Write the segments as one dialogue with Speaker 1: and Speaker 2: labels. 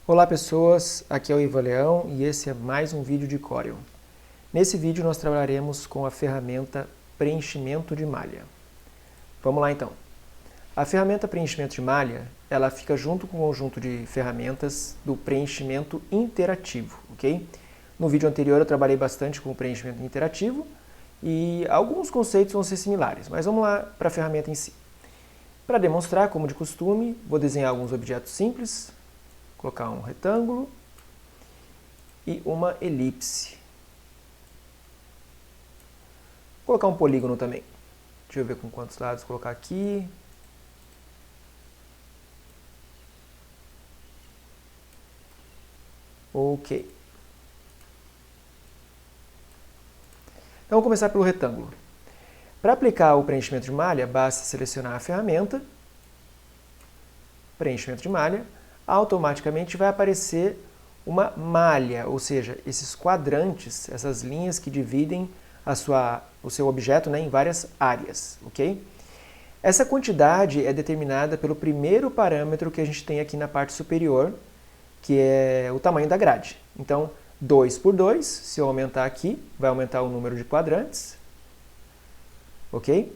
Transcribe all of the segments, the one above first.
Speaker 1: Olá pessoas, aqui é o Ivan Leão e esse é mais um vídeo de Corel. Nesse vídeo nós trabalharemos com a ferramenta preenchimento de malha. Vamos lá então. A ferramenta preenchimento de malha, ela fica junto com o conjunto de ferramentas do preenchimento interativo, ok? No vídeo anterior eu trabalhei bastante com o preenchimento interativo e alguns conceitos vão ser similares, mas vamos lá para a ferramenta em si. Para demonstrar, como de costume, vou desenhar alguns objetos simples, colocar um retângulo e uma elipse. Vou colocar um polígono também. Deixa eu ver com quantos lados colocar aqui. Ok. Então, vamos começar pelo retângulo. Para aplicar o preenchimento de malha, basta selecionar a ferramenta, preenchimento de malha, automaticamente vai aparecer uma malha, ou seja, esses quadrantes, essas linhas que dividem o seu objeto, né, em várias áreas, ok? Essa quantidade é determinada pelo primeiro parâmetro que a gente tem aqui na parte superior, que é o tamanho da grade. Então, 2 por 2, se eu aumentar aqui, vai aumentar o número de quadrantes, ok?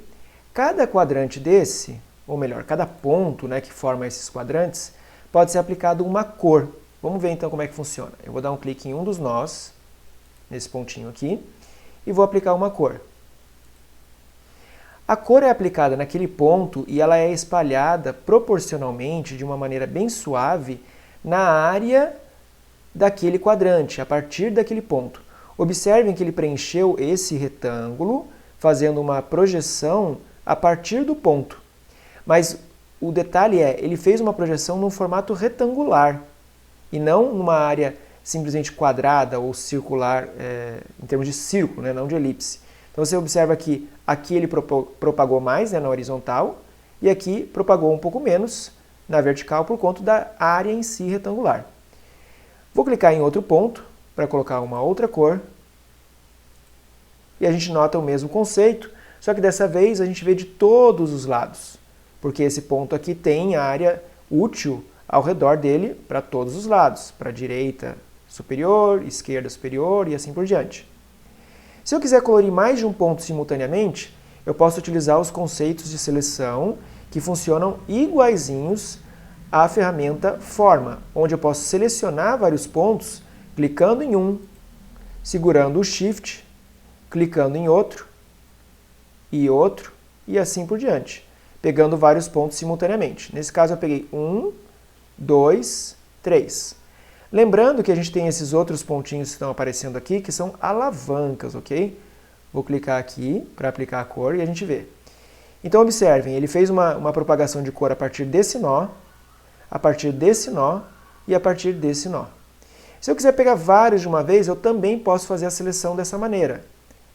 Speaker 1: Cada quadrante desse, ou melhor, cada ponto, né, que forma esses quadrantes, pode ser aplicado uma cor. Vamos ver então como é que funciona. Eu vou dar um clique em um dos nós, nesse pontinho aqui, e vou aplicar uma cor. A cor é aplicada naquele ponto e ela é espalhada proporcionalmente, de uma maneira bem suave, na área daquele quadrante, a partir daquele ponto. Observem que ele preencheu esse retângulo, fazendo uma projeção a partir do ponto. Mas o detalhe é, ele fez uma projeção num formato retangular e não numa área simplesmente quadrada ou circular, em termos de círculo, né, não de elipse. Então você observa que aqui ele propagou mais, né, na horizontal e aqui propagou um pouco menos na vertical por conta da área em si retangular. Vou clicar em outro ponto para colocar uma outra cor e a gente nota o mesmo conceito, só que dessa vez a gente vê de todos os lados, porque esse ponto aqui tem a área útil ao redor dele para todos os lados, para a direita superior, esquerda superior e assim por diante. Se eu quiser colorir mais de um ponto simultaneamente, eu posso utilizar os conceitos de seleção que funcionam iguaizinhos à ferramenta Forma, onde eu posso selecionar vários pontos clicando em um, segurando o Shift, clicando em outro e assim por diante, pegando vários pontos simultaneamente. Nesse caso eu peguei 1, 2, 3. Lembrando que a gente tem esses outros pontinhos que estão aparecendo aqui, que são alavancas, ok? Vou clicar aqui para aplicar a cor e a gente vê. Então observem, ele fez uma propagação de cor a partir desse nó, a partir desse nó e a partir desse nó. Se eu quiser pegar vários de uma vez, eu também posso fazer a seleção dessa maneira,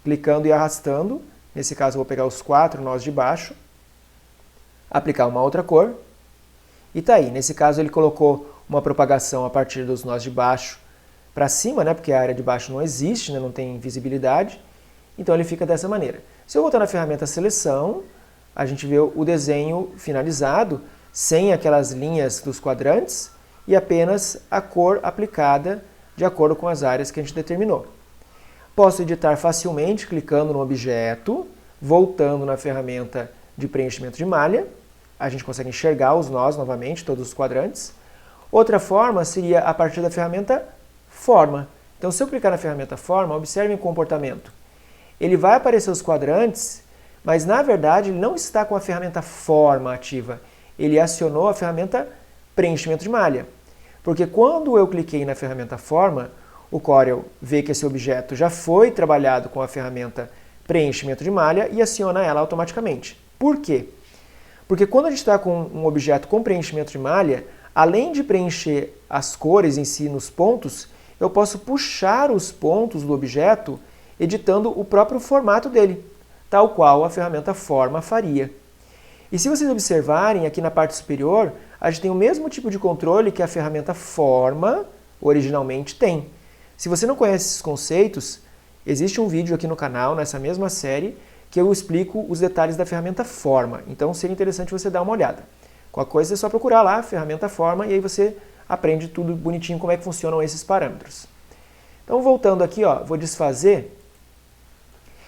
Speaker 1: clicando e arrastando. Nesse caso eu vou pegar os 4 nós de baixo, aplicar uma outra cor, e tá aí. Nesse caso ele colocou uma propagação a partir dos nós de baixo para cima, né, porque a área de baixo não existe, né, não tem visibilidade, então ele fica dessa maneira. Se eu voltar na ferramenta seleção, a gente vê o desenho finalizado, sem aquelas linhas dos quadrantes e apenas a cor aplicada de acordo com as áreas que a gente determinou. Posso editar facilmente clicando no objeto, voltando na ferramenta de preenchimento de malha. A gente consegue enxergar os nós novamente, todos os quadrantes. Outra forma seria a partir da ferramenta Forma. Então, se eu clicar na ferramenta Forma, observem o comportamento. Ele vai aparecer os quadrantes, mas na verdade ele não está com a ferramenta Forma ativa. Ele acionou a ferramenta preenchimento de malha. Porque quando eu cliquei na ferramenta Forma, o Corel vê que esse objeto já foi trabalhado com a ferramenta preenchimento de malha e aciona ela automaticamente. Por quê? Porque quando a gente está com um objeto com preenchimento de malha, além de preencher as cores em si nos pontos, eu posso puxar os pontos do objeto editando o próprio formato dele, tal qual a ferramenta Forma faria. E se vocês observarem aqui na parte superior, a gente tem o mesmo tipo de controle que a ferramenta Forma originalmente tem. Se você não conhece esses conceitos, existe um vídeo aqui no canal, nessa mesma série, que eu explico os detalhes da ferramenta Forma. Então seria interessante você dar uma olhada. Qualquer coisa é só procurar lá, ferramenta Forma, e aí você aprende tudo bonitinho como é que funcionam esses parâmetros. Então, voltando aqui, ó, vou desfazer.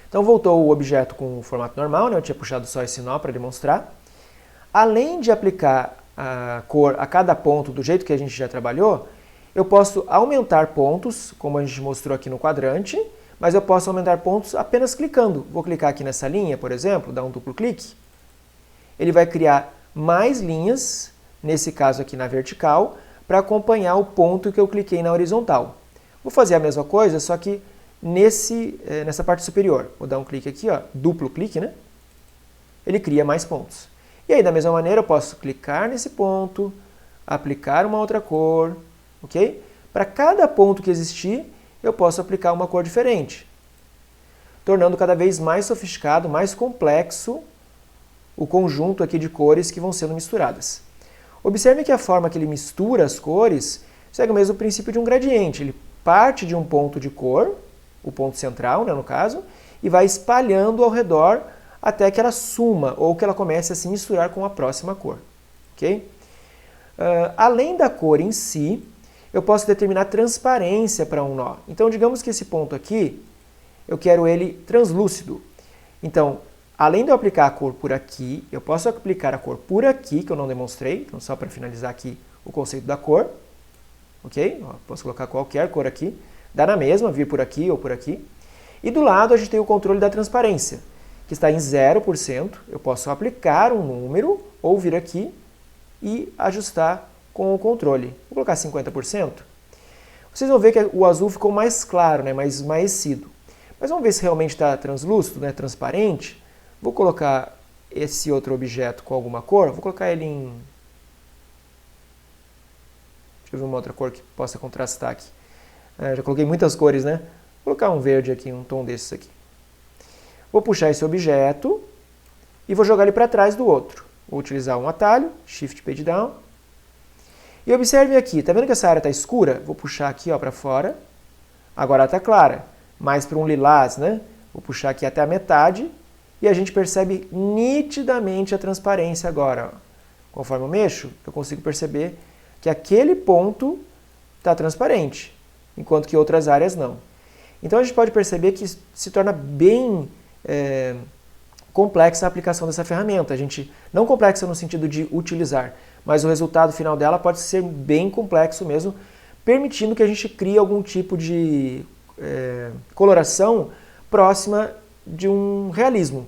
Speaker 1: Então, voltou o objeto com o formato normal, né? Eu tinha puxado só esse nó para demonstrar. Além de aplicar a cor a cada ponto do jeito que a gente já trabalhou, eu posso aumentar pontos, como a gente mostrou aqui no quadrante, mas eu posso aumentar pontos apenas clicando. Vou clicar aqui nessa linha, por exemplo, dar um duplo clique. Ele vai criar mais linhas, nesse caso aqui na vertical, para acompanhar o ponto que eu cliquei na horizontal. Vou fazer a mesma coisa, só que nessa parte superior. Vou dar um clique aqui, ó, duplo clique, né? Ele cria mais pontos. E aí, da mesma maneira, eu posso clicar nesse ponto, aplicar uma outra cor, ok? Para cada ponto que existir, eu posso aplicar uma cor diferente, tornando cada vez mais sofisticado, mais complexo o conjunto aqui de cores que vão sendo misturadas. Observe que a forma que ele mistura as cores segue o mesmo princípio de um gradiente. Ele parte de um ponto de cor, o ponto central, né, no caso, e vai espalhando ao redor até que ela suma ou que ela comece a se misturar com a próxima cor. Okay? Além da cor em si, eu posso determinar transparência para um nó. Então, digamos que esse ponto aqui, eu quero ele translúcido. Então, além de eu aplicar a cor por aqui, eu posso aplicar a cor por aqui, que eu não demonstrei, então só para finalizar aqui o conceito da cor. Ok? Posso colocar qualquer cor aqui, dá na mesma, vir por aqui ou por aqui. E do lado a gente tem o controle da transparência, que está em 0%. Eu posso aplicar um número ou vir aqui e ajustar com o controle. Vou colocar 50%. Vocês vão ver que o azul ficou mais claro, né, mais esmaecido. Mas vamos ver se realmente está translúcido, né, transparente. Vou colocar esse outro objeto com alguma cor. Vou colocar ele em... Deixa eu ver uma outra cor que possa contrastar aqui. Já coloquei muitas cores, né? Vou colocar um verde aqui, um tom desses aqui. Vou puxar esse objeto e vou jogar ele para trás do outro. Vou utilizar um atalho, Shift Page Down. E observe aqui, tá vendo que essa área está escura? Vou puxar aqui para fora. Agora ela está clara, mais para um lilás, né? Vou puxar aqui até a metade e a gente percebe nitidamente a transparência agora. Ó. Conforme eu mexo, eu consigo perceber que aquele ponto está transparente, enquanto que outras áreas não. Então a gente pode perceber que se torna bem complexa a aplicação dessa ferramenta. Não complexa no sentido de utilizar, mas o resultado final dela pode ser bem complexo mesmo, permitindo que a gente crie algum tipo de coloração próxima de um realismo.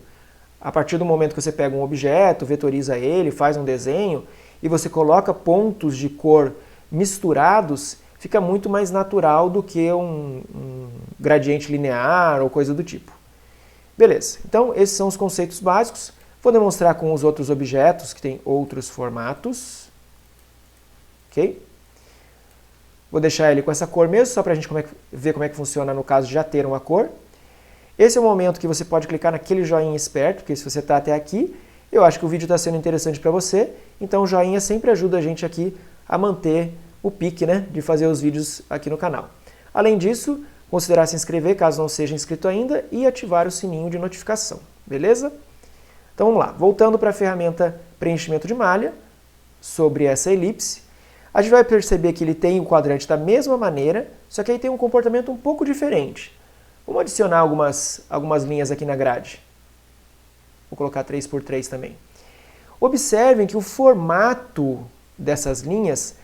Speaker 1: A partir do momento que você pega um objeto, vetoriza ele, faz um desenho e você coloca pontos de cor misturados, fica muito mais natural do que um gradiente linear ou coisa do tipo. Beleza, então esses são os conceitos básicos. Vou demonstrar com os outros objetos que têm outros formatos. Ok? Vou deixar ele com essa cor mesmo, só para a gente ver como é que funciona no caso de já ter uma cor. Esse é o momento que você pode clicar naquele joinha esperto, porque se você está até aqui, eu acho que o vídeo está sendo interessante para você. Então o joinha sempre ajuda a gente aqui a manter o pique, né, de fazer os vídeos aqui no canal. Além disso, considerar se inscrever caso não seja inscrito ainda e ativar o sininho de notificação, beleza? Então vamos lá, voltando para a ferramenta preenchimento de malha, sobre essa elipse, a gente vai perceber que ele tem o quadrante da mesma maneira, só que aí tem um comportamento um pouco diferente. Vamos adicionar algumas linhas aqui na grade. Vou colocar 3x3 também. Observem que o formato dessas linhas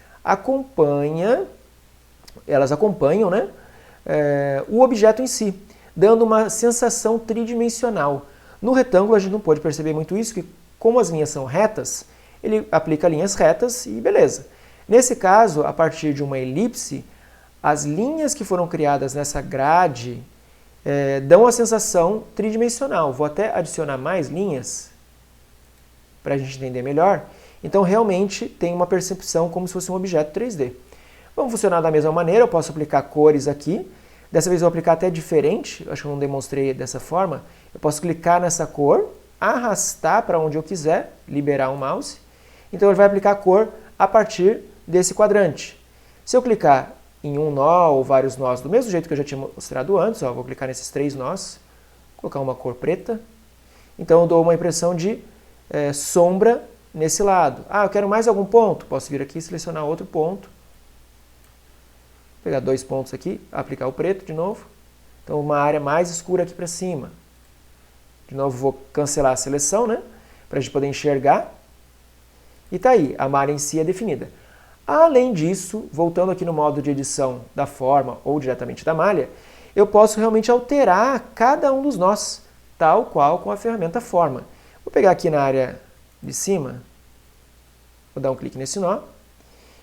Speaker 1: elas acompanham, né, o objeto em si, dando uma sensação tridimensional. No retângulo a gente não pode perceber muito isso, que como as linhas são retas, ele aplica linhas retas e beleza. Nesse caso, a partir de uma elipse, as linhas que foram criadas nessa grade dão a sensação tridimensional. Vou até adicionar mais linhas para a gente entender melhor. Então realmente tem uma percepção como se fosse um objeto 3D. Vamos funcionar da mesma maneira, eu posso aplicar cores aqui. Dessa vez eu vou aplicar até diferente, acho que eu não demonstrei dessa forma. Eu posso clicar nessa cor, arrastar para onde eu quiser, liberar o mouse. Então ele vai aplicar a cor a partir desse quadrante. Se eu clicar em um nó ou vários nós, do mesmo jeito que eu já tinha mostrado antes, ó, vou clicar nesses 3 nós, colocar uma cor preta. Então eu dou uma impressão de sombra nesse lado. Ah, eu quero mais algum ponto? Posso vir aqui e selecionar outro ponto pegar 2 pontos aqui, aplicar o preto de novo. Então, uma área mais escura aqui para cima. De novo, vou cancelar a seleção, né? Para a gente poder enxergar. E tá aí, a malha em si é definida. Além disso, voltando aqui no modo de edição da forma ou diretamente da malha, eu posso realmente alterar cada um dos nós, tal qual com a ferramenta forma. Vou pegar aqui na área de cima, vou dar um clique nesse nó.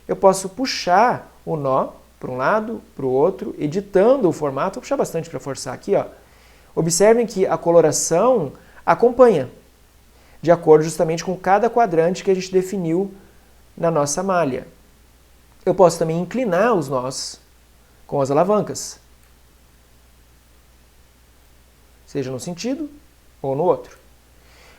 Speaker 1: Eu posso puxar o nó para um lado, para o outro, editando o formato. Vou puxar bastante para forçar aqui, ó. Observem que a coloração acompanha, de acordo justamente com cada quadrante que a gente definiu na nossa malha. Eu posso também inclinar os nós com as alavancas, seja no sentido ou no outro.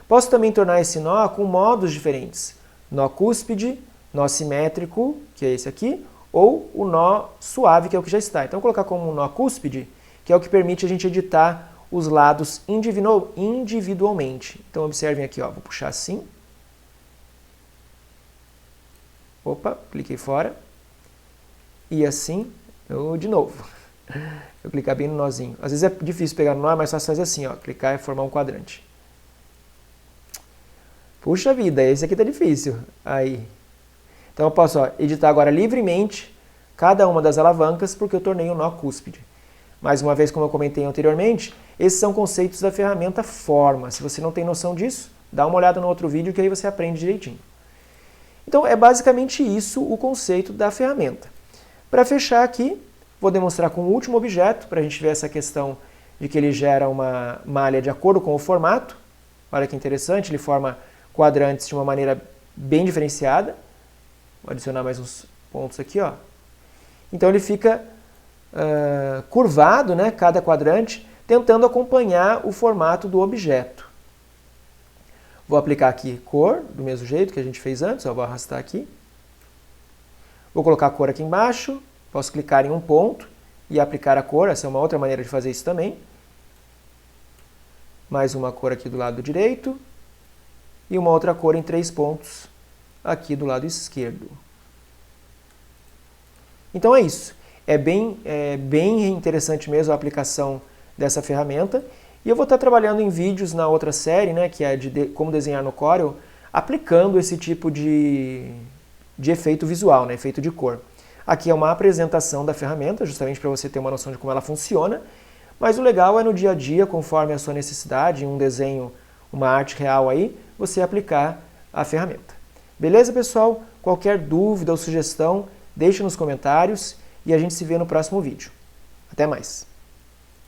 Speaker 1: Posso também tornar esse nó com modos diferentes. Nó cúspide, nó simétrico, que é esse aqui, ou o nó suave, que é o que já está. Então, vou colocar como um nó cúspide, que é o que permite a gente editar os lados individualmente. Então, observem aqui, ó, vou puxar assim. Opa, cliquei fora. E assim, de novo. Eu clicar bem no nozinho. Às vezes é difícil pegar no nó, mas só fazer assim, ó, clicar e formar um quadrante. Puxa vida, esse aqui tá difícil. Aí. Então eu posso, ó, editar agora livremente cada uma das alavancas, porque eu tornei um nó cúspide. Mais uma vez, como eu comentei anteriormente, esses são conceitos da ferramenta forma. Se você não tem noção disso, dá uma olhada no outro vídeo que aí você aprende direitinho. Então é basicamente isso o conceito da ferramenta. Para fechar aqui, vou demonstrar com o último objeto, para a gente ver essa questão de que ele gera uma malha de acordo com o formato. Olha que interessante, ele forma quadrantes de uma maneira bem diferenciada. Vou adicionar mais uns pontos aqui, ó. Então ele fica curvado, né, cada quadrante, tentando acompanhar o formato do objeto. Vou aplicar aqui cor, do mesmo jeito que a gente fez antes, ó, vou arrastar aqui. Vou colocar a cor aqui embaixo, posso clicar em um ponto e aplicar a cor, essa é uma outra maneira de fazer isso também. Mais uma cor aqui do lado direito e uma outra cor em 3 pontos aqui do lado esquerdo. Então é isso. É bem interessante mesmo a aplicação dessa ferramenta. E eu vou estar trabalhando em vídeos na outra série, né, que é de como desenhar no Corel, aplicando esse tipo de efeito visual, né, efeito de cor. Aqui é uma apresentação da ferramenta, justamente para você ter uma noção de como ela funciona. Mas o legal é no dia a dia, conforme a sua necessidade, em um desenho, uma arte real aí, você aplicar a ferramenta. Beleza, pessoal? Qualquer dúvida ou sugestão, deixe nos comentários e a gente se vê no próximo vídeo. Até mais!